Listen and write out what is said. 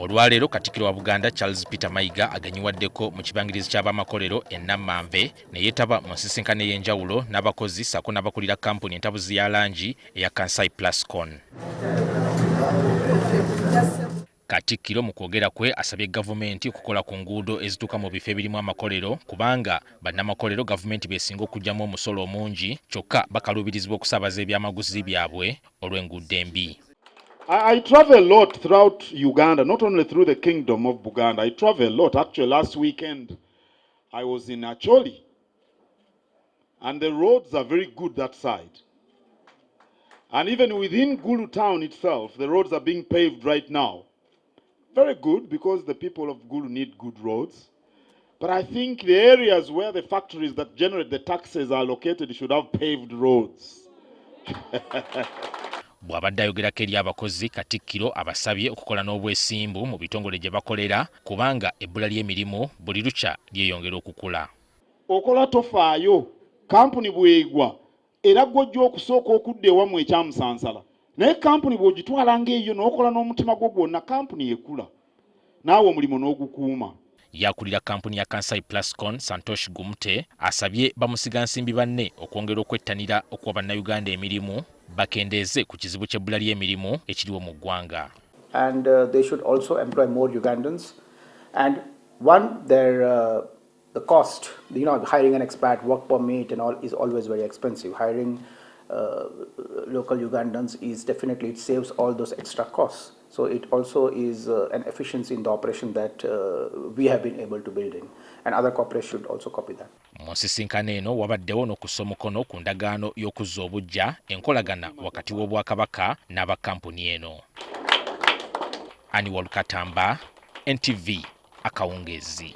Olwaleero Katikkiro wa Buganda Charles Peter Mayiga aganyiwaddeko mu kibangirizi ky'abamakolero ennamanve ne yeetaba mu nsisinkano ey'enjawulo n'abakozi ssaako n'abakulira kampuni entabuzi ya langi eya Kansai Plascon. Katikkiro mu kwogera kwe asabye gavumenti okukola ku nguudo ezituuka mu bifo ebirimu amakolero kubanga bannamakolero gavumenti beesinga okujjamu omusolo omungi kyokka bakaluubirizibwa okusaabaza eby'amaguzi byabwe olw'enguudo embi. I travel a lot throughout Uganda, not only through the kingdom of Buganda. I travel a lot. Actually, last weekend, I was in Acholi. And the roads are very good that side. And even within Gulu town itself, the roads are being paved right now. Very good, because the people of Gulu need good roads. But I think the areas where the factories that generate the taxes are located should have paved roads. Bw'abadde ayogerako eri abakozi, Katikkiro abasabye okukola n'obwesimbu mu bitongole gye bakolera kubanga ebbula ly'emirimu buli lukya lyeyongera okukula. Okola tofaayo, kampuni bw'egwa era gw'ojja okusooka okudda ewamu ekyamusansala. Naye kampuni bw'ogitwala ng'eyo n'okola n'omutima gwo gwonna, kampuni ekula. Naawe omulimu n'ogukuuma. Yakulira kampuni ya Kansai Plascon Santosh Gumte asabye bamusigansimbi banne okwongera okwettanira okuwa bannayuganda emirimu bakendeeze ku kizibu ky'ebbula ly'emirimu ekiriwo mu ggwanga. And they should also employ more Ugandans. And one, the cost, hiring an expat, work permit and all is always very expensive. Hiring local Ugandans is definitely, it saves all those extra costs. So it also is an efficiency in the operation that we have been able to build in. And other corporates should also copy that. Mu nsisinkano eno wabaddewo n'okussa omukono ku ndagaano y'okuzza obuggya enkolagana wakati w'Obwakabaka n'abakampuni eno. Ani Walukatamba, NTV, Akawungeezi.